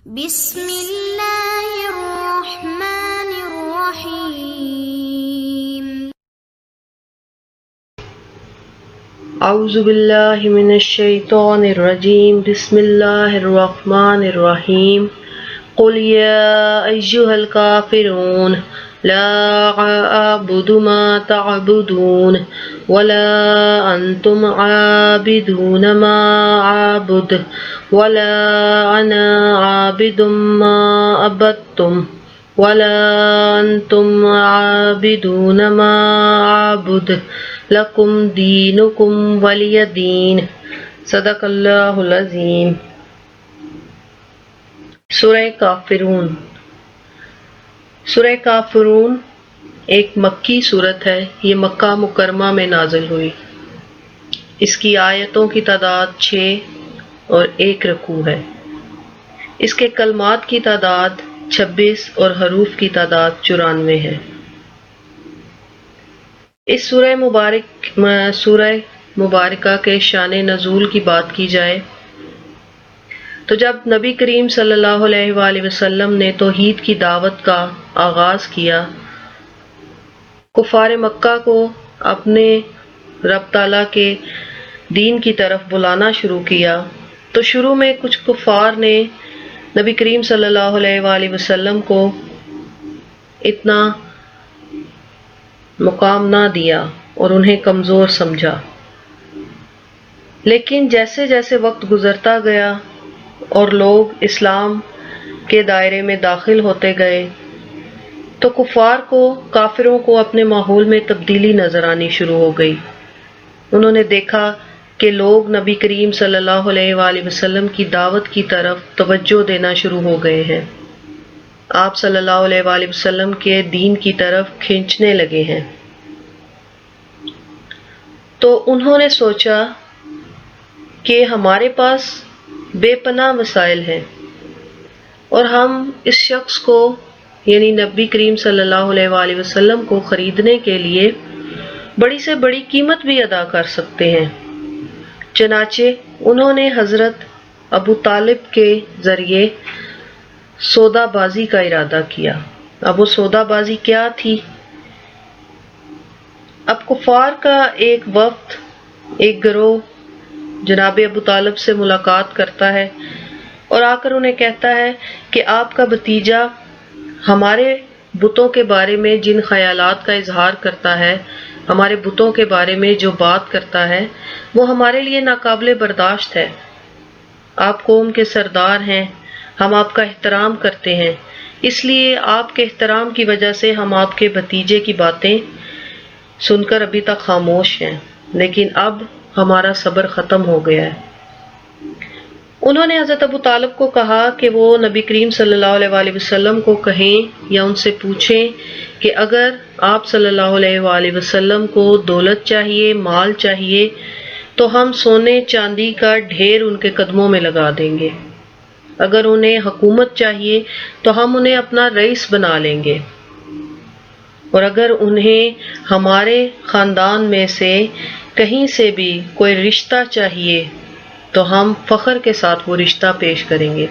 بسم اللہ الرحمن الرحیم اعوذ باللہ من الشیطان الرجیم بسم اللہ الرحمن الرحیم قل یا ایہا الکافرون لا اعبد ما تعبدون ولا انتم عابدون ما اعبد ولا انا عابد ما عبدتم ولا انتم عابدون ما اعبد لکم دینکم ولی دین۔ صدق اللہ العظیم۔ سورہ کافرون۔ سورہ کافرون ایک مکی سورت ہے، یہ مکہ مکرمہ میں نازل ہوئی۔ اس کی آیتوں کی تعداد 6 اور 1 رکوع ہے۔ اس کے کلمات کی تعداد 26 اور حروف کی تعداد 94 ہے۔ اس سورہ مبارکہ کے شان نزول کی بات کی جائے تو جب نبی کریم صلی اللہ علیہ وآلہ وسلم نے توحید کی دعوت کا آغاز کیا، کفار مکہ کو اپنے رب تعالیٰ کے دین کی طرف بلانا شروع کیا، تو شروع میں کچھ کفار نے نبی کریم صلی اللہ علیہ وآلہ وسلم کو اتنا مقام نہ دیا اور انہیں کمزور سمجھا، لیکن جیسے جیسے وقت گزرتا گیا اور لوگ اسلام کے دائرے میں داخل ہوتے گئے تو کافروں کو اپنے ماحول میں تبدیلی نظر آنی شروع ہو گئی۔ انہوں نے دیکھا کہ لوگ نبی کریم صلی اللہ علیہ وآلہ وسلم کی دعوت کی طرف توجہ دینا شروع ہو گئے ہیں، آپ صلی اللہ علیہ وآلہ وسلم کے دین کی طرف کھینچنے لگے ہیں۔ تو انہوں نے سوچا کہ ہمارے پاس بے پناہ وسائل ہیں اور ہم اس شخص کو یعنی نبی کریم صلی اللہ علیہ وآلہ وسلم کو خریدنے کے لیے بڑی سے بڑی قیمت بھی ادا کر سکتے ہیں۔ چنانچہ انہوں نے حضرت ابو طالب کے ذریعے سودا بازی کا ارادہ کیا۔ اب وہ سودا بازی کیا تھی؟ اب کفار کا ایک وفد، ایک گروہ جناب ابو طالب سے ملاقات کرتا ہے اور آ کر انہیں کہتا ہے کہ آپ کا بھتیجا ہمارے بتوں کے بارے میں جن خیالات کا اظہار کرتا ہے، ہمارے بتوں کے بارے میں جو بات کرتا ہے، وہ ہمارے لیے ناقابل برداشت ہے۔ آپ قوم کے سردار ہیں، ہم آپ کا احترام کرتے ہیں، اس لیے آپ کے احترام کی وجہ سے ہم آپ کے بھتیجے کی باتیں سن کر ابھی تک خاموش ہیں، لیکن اب ہمارا صبر ختم ہو گیا ہے۔ انہوں نے حضرت ابو طالب کو کہا کہ وہ نبی کریم صلی اللہ علیہ وآلہ وسلم کو کہیں یا ان سے پوچھیں کہ اگر آپ صلی اللہ علیہ وآلہ وسلم کو دولت چاہیے، مال چاہیے، تو ہم سونے چاندی کا ڈھیر ان کے قدموں میں لگا دیں گے۔ اگر انہیں حکومت چاہیے تو ہم انہیں اپنا رئیس بنا لیں گے، اور اگر انہیں ہمارے خاندان میں سے کہیں سے بھی کوئی رشتہ چاہیے تو ہم فخر کے ساتھ وہ رشتہ پیش کریں گے۔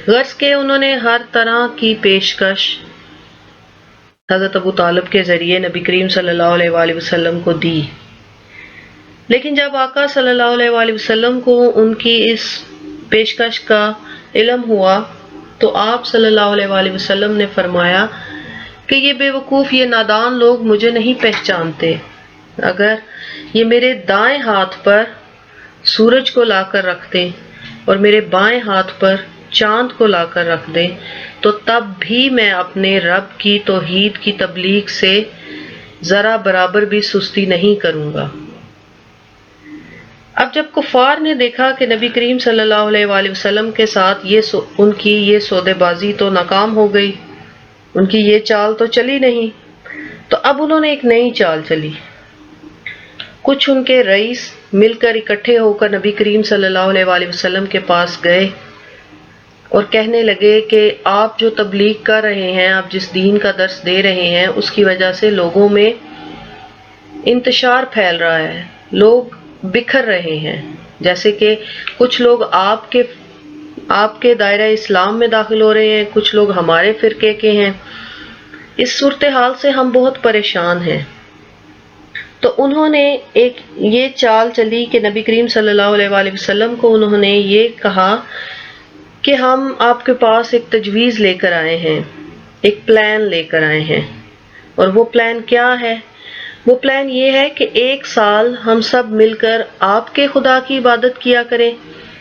غرض کہ انہوں نے ہر طرح کی پیشکش حضرت ابو طالب کے ذریعے نبی کریم صلی اللہ علیہ وآلہ وسلم کو دی، لیکن جب آقا صلی اللہ علیہ وآلہ وسلم کو ان کی اس پیشکش کا علم ہوا تو آپ صلی اللہ علیہ وآلہ وسلم نے فرمایا کہ یہ بے وقوف، یہ نادان لوگ مجھے نہیں پہچانتے۔ اگر یہ میرے دائیں ہاتھ پر سورج کو لا کر رکھ دیں اور میرے بائیں ہاتھ پر چاند کو لا کر رکھ دیں تو تب بھی میں اپنے رب کی توحید کی تبلیغ سے ذرا برابر بھی سستی نہیں کروں گا۔ اب جب کفار نے دیکھا کہ نبی کریم صلی اللہ علیہ وآلہ وسلم کے ساتھ ان کی یہ سودے بازی تو ناکام ہو گئی، ان کی یہ چال تو چلی نہیں، تو اب انہوں نے ایک نئی چال چلی۔ کچھ ان کے رئیس مل کر اکٹھے ہو کر نبی کریم صلی اللہ علیہ وآلہ وسلم کے پاس گئے اور کہنے لگے کہ آپ جو تبلیغ کر رہے ہیں، آپ جس دین کا درس دے رہے ہیں، اس کی وجہ سے لوگوں میں انتشار پھیل رہا ہے، لوگ بکھر رہے ہیں، جیسے کہ کچھ لوگ آپ کے آپ کے دائرہ اسلام میں داخل ہو رہے ہیں، کچھ لوگ ہمارے فرقے کے ہیں۔ اس صورتحال سے ہم بہت پریشان ہیں۔ تو انہوں نے ایک یہ چال چلی کہ نبی کریم صلی اللہ علیہ وآلہ وسلم کو انہوں نے یہ کہا کہ ہم آپ کے پاس ایک تجویز لے کر آئے ہیں، ایک پلان لے کر آئے ہیں۔ اور وہ پلان کیا ہے؟ وہ پلان یہ ہے کہ 1 سال ہم سب مل کر آپ کے خدا کی عبادت کیا کریں،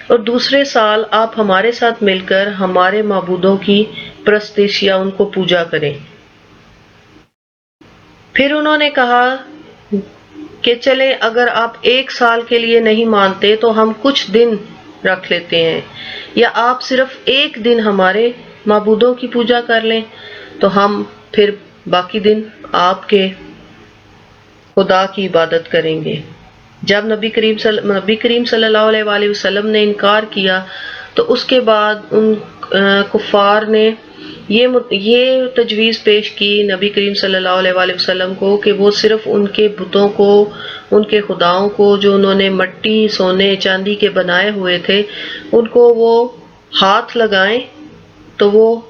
اور دوسرے سال آپ ہمارے ساتھ مل کر ہمارے معبودوں کی پرستش یا ان کو پوجا کریں۔ پھر انہوں نے کہا کہ چلیں اگر آپ 1 سال کے لیے نہیں مانتے تو ہم کچھ دن رکھ لیتے ہیں، یا آپ صرف 1 دن ہمارے معبودوں کی پوجا کر لیں، تو ہم پھر باقی دن آپ کے خدا کی عبادت کریں گے۔ جب نبی کریم صلی اللہ علیہ وآلہ وسلم نے انکار کیا تو اس کے بعد ان کفار نے یہ تجویز پیش کی نبی کریم صلی اللہ علیہ وآلہ وسلم کو کہ وہ صرف ان کے بتوں کو، ان کے خداؤں کو جو انہوں نے مٹی، سونے، چاندی کے بنائے ہوئے تھے، ان کو وہ ہاتھ لگائیں تو وہ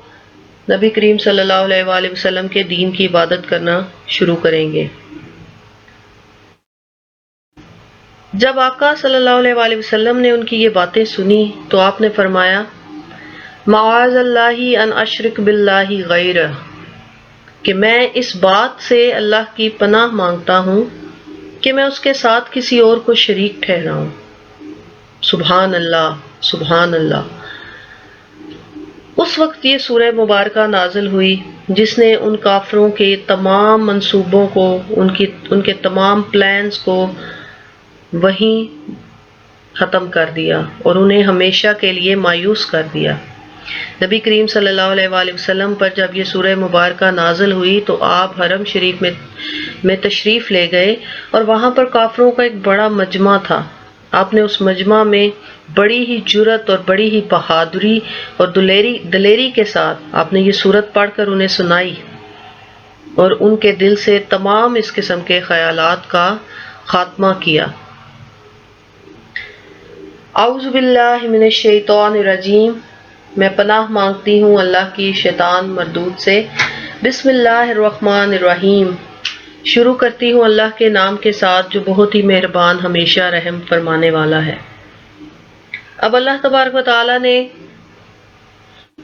نبی کریم صلی اللہ علیہ وآلہ وسلم کے دین کی عبادت کرنا شروع کریں گے۔ جب آقا صلی اللہ علیہ وآلہ وسلم نے ان کی یہ باتیں سنی تو آپ نے فرمایا معاذ اللہ ان اشرک باللہ غیرہ، کہ میں اس بات سے اللہ کی پناہ مانگتا ہوں کہ میں اس کے ساتھ کسی اور کو شریک ٹھہراؤں۔ سبحان اللہ، سبحان اللہ۔ اس وقت یہ سورہ مبارکہ نازل ہوئی جس نے ان کافروں کے تمام منصوبوں کو، ان کے تمام پلانز کو وہیں ختم کر دیا اور انہیں ہمیشہ کے لیے مایوس کر دیا۔ نبی کریم صلی اللہ علیہ وآلہ وسلم پر جب یہ سورہ مبارکہ نازل ہوئی تو آپ حرم شریف میں تشریف لے گئے، اور وہاں پر کافروں کا ایک بڑا مجمع تھا۔ آپ نے اس مجمع میں بڑی ہی جرأت اور بڑی ہی بہادری اور دلیری کے ساتھ آپ نے یہ سورت پڑھ کر انہیں سنائی، اور ان کے دل سے تمام اس قسم کے خیالات کا خاتمہ کیا۔ اعوذ باللہ من الشیطان الرجیم، میں پناہ مانگتی ہوں اللہ کی شیطان مردود سے۔ بسم اللہ الرحمن الرحیم، شروع کرتی ہوں اللہ کے نام کے ساتھ جو بہت ہی مہربان، ہمیشہ رحم فرمانے والا ہے۔ اب اللہ تبارک و تعالیٰ نے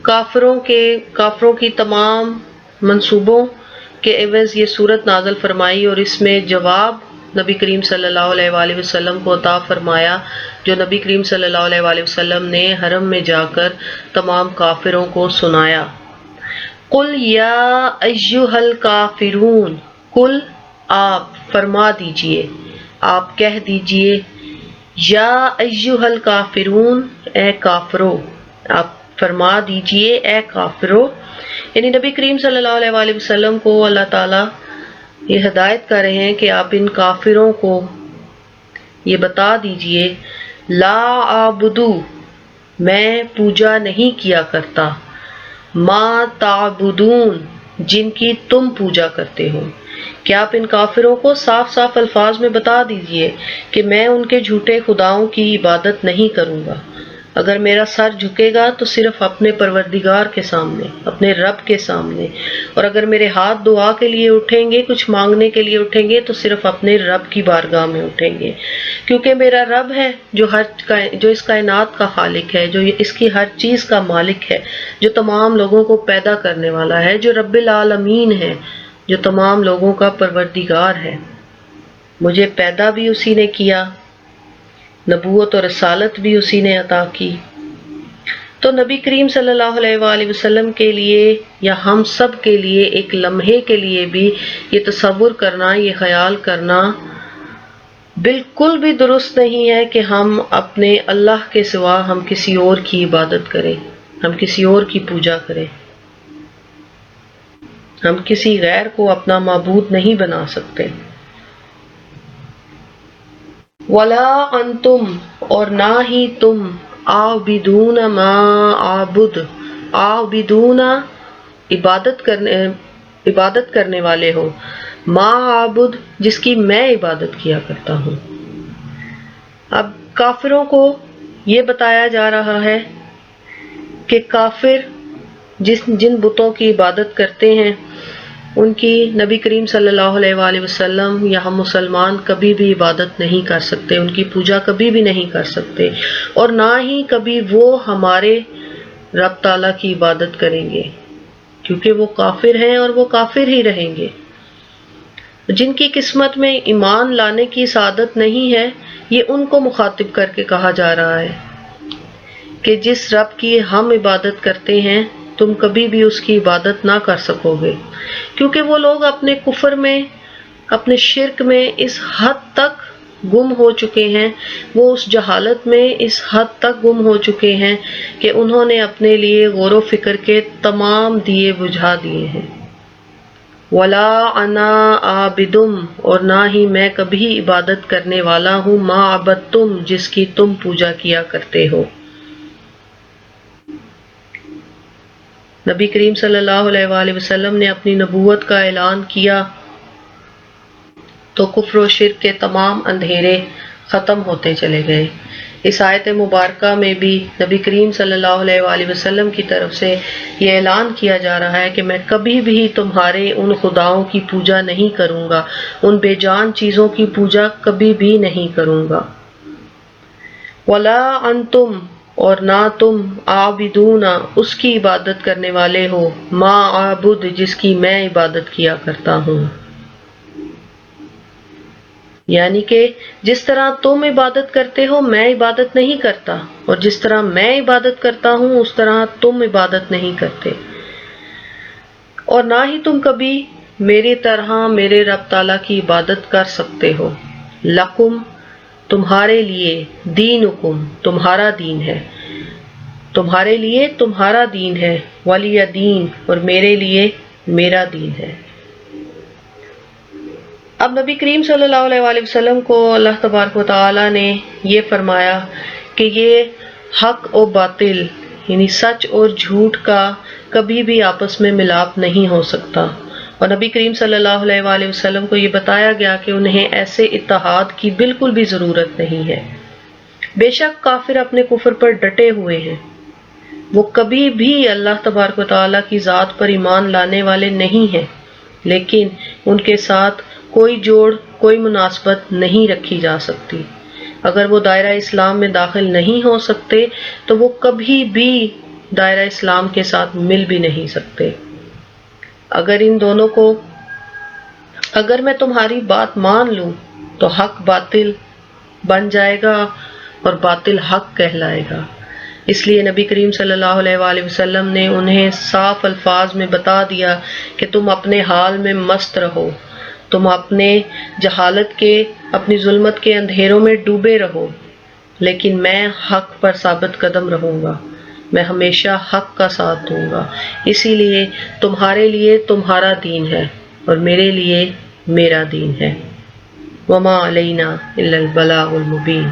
کافروں کی تمام منصوبوں کے عوض یہ صورت نازل فرمائی، اور اس میں جواب نبی کریم صلی اللہ علیہ وآلہ وسلم کو عطا فرمایا، جو نبی کریم صلی اللہ علیہ وآلہ وسلم نے حرم میں جا کر تمام کافروں کو سنایا۔ قل یا ایھا الکافرون، قل آپ فرما دیجئے، آپ کہہ دیجئے، یا ایھا الکافرون، اے کافرو، آپ فرما دیجئے اے کافرو، یعنی نبی کریم صلی اللہ علیہ وآلہ وسلم کو اللہ تعالیٰ یہ ہدایت کر رہے ہیں کہ آپ ان کافروں کو یہ بتا دیجئے، لا اعبدو، میں پوجا نہیں کیا کرتا، ما تعبدون، جن کی تم پوجا کرتے ہو۔ کہ آپ ان کافروں کو صاف صاف الفاظ میں بتا دیجئے کہ میں ان کے جھوٹے خداؤں کی عبادت نہیں کروں گا۔ اگر میرا سر جھکے گا تو صرف اپنے پروردگار کے سامنے، اپنے رب کے سامنے، اور اگر میرے ہاتھ دعا کے لیے اٹھیں گے، کچھ مانگنے کے لیے اٹھیں گے، تو صرف اپنے رب کی بارگاہ میں اٹھیں گے، کیونکہ میرا رب ہے جو اس کائنات کا خالق ہے، جو اس کی ہر چیز کا مالک ہے، جو تمام لوگوں کو پیدا کرنے والا ہے، جو رب العالمین ہے، جو تمام لوگوں کا پروردگار ہے۔ مجھے پیدا بھی اسی نے کیا، نبوت اور رسالت بھی اسی نے عطا کی۔ تو نبی کریم صلی اللہ علیہ وآلہ وسلم کے لیے یا ہم سب کے لیے ایک لمحے کے لیے بھی یہ تصور کرنا، یہ خیال کرنا بالکل بھی درست نہیں ہے کہ ہم اپنے اللہ کے سوا ہم کسی اور کی عبادت کریں، ہم کسی اور کی پوجا کریں۔ ہم کسی غیر کو اپنا معبود نہیں بنا سکتے۔ وَلَا أَنْتُمْ، اور نہ ہی تم، عابدون ما عابد، عابدون عبادت کرنے والے ہو، ما عابد، جس کی میں عبادت کیا کرتا ہوں۔ اب کافروں کو یہ بتایا جا رہا ہے کہ کافر جن بتوں کی عبادت کرتے ہیں ان کی نبی کریم صلی اللہ علیہ وآلہ وسلم یا ہم مسلمان کبھی بھی عبادت نہیں کر سکتے، ان کی پوجا کبھی بھی نہیں کر سکتے، اور نہ ہی کبھی وہ ہمارے رب تعالیٰ کی عبادت کریں گے، کیونکہ وہ کافر ہیں اور وہ کافر ہی رہیں گے۔ جن کی قسمت میں ایمان لانے کی سعادت نہیں ہے، یہ ان کو مخاطب کر کے کہا جا رہا ہے کہ جس رب کی ہم عبادت کرتے ہیں تم کبھی بھی اس کی عبادت نہ کر سکو گے، کیونکہ وہ لوگ اپنے کفر میں، اپنے شرک میں اس حد تک گم ہو چکے ہیں، وہ اس جہالت میں اس حد تک گم ہو چکے ہیں کہ انہوں نے اپنے لیے غور و فکر کے تمام دیے بجھا دیے ہیں۔ وَلَا أَنَا عَابِدٌ، اور نہ ہی میں کبھی عبادت کرنے والا ہوں، مَا عَبَدتُم، جس کی تم پوجا کیا کرتے ہو۔ نبی کریم صلی اللہ علیہ وآلہ وسلم نے اپنی نبوت کا اعلان کیا تو کفر و شرک کے تمام اندھیرے ختم ہوتے چلے گئے۔ اس آیت مبارکہ میں بھی نبی کریم صلی اللہ علیہ وآلہ وسلم کی طرف سے یہ اعلان کیا جا رہا ہے کہ میں کبھی بھی تمہارے ان خداؤں کی پوجا نہیں کروں گا، ان بے جان چیزوں کی پوجا کبھی بھی نہیں کروں گا۔ وَلَا أَنْتُمْ، اور نہ تم عابدون، اس کی عبادت کرنے والے ہو، ما عابد، جس کی میں عبادت کیا کرتا ہوں۔ یعنی کہ جس طرح تم عبادت کرتے ہو میں عبادت نہیں کرتا، اور جس طرح میں عبادت کرتا ہوں اس طرح تم عبادت نہیں کرتے، اور نہ ہی تم کبھی میری طرح میرے رب تعالیٰ کی عبادت کر سکتے ہو۔ لکم، تمہارے لیے، دینکم، تمہارا دین ہے، تمہارے لیے تمہارا دین ہے، ولی دین، اور میرے لیے میرا دین ہے۔ اب نبی کریم صلی اللہ علیہ وآلہ وسلم کو اللہ تبارک و تعالیٰ نے یہ فرمایا کہ یہ حق و باطل یعنی سچ اور جھوٹ کا کبھی بھی آپس میں ملاپ نہیں ہو سکتا، اور نبی کریم صلی اللہ علیہ وآلہ وسلم کو یہ بتایا گیا کہ انہیں ایسے اتحاد کی بالکل بھی ضرورت نہیں ہے۔ بے شک کافر اپنے کفر پر ڈٹے ہوئے ہیں، وہ کبھی بھی اللہ تبارک و تعالیٰ کی ذات پر ایمان لانے والے نہیں ہیں، لیکن ان کے ساتھ کوئی جوڑ، کوئی مناسبت نہیں رکھی جا سکتی۔ اگر وہ دائرہ اسلام میں داخل نہیں ہو سکتے تو وہ کبھی بھی دائرہ اسلام کے ساتھ مل بھی نہیں سکتے۔ اگر ان دونوں کو، اگر میں تمہاری بات مان لوں تو حق باطل بن جائے گا اور باطل حق کہلائے گا۔ اس لیے نبی کریم صلی اللہ علیہ وآلہ وسلم نے انہیں صاف الفاظ میں بتا دیا کہ تم اپنے حال میں مست رہو، تم اپنے جہالت کے، اپنی ظلمت کے اندھیروں میں ڈوبے رہو، لیکن میں حق پر ثابت قدم رہوں گا، میں ہمیشہ حق کا ساتھ دوں گا۔ اسی لیے تمہارے لیے تمہارا دین ہے اور میرے لیے میرا دین ہے۔ وما علینا الا البلاغ المبین۔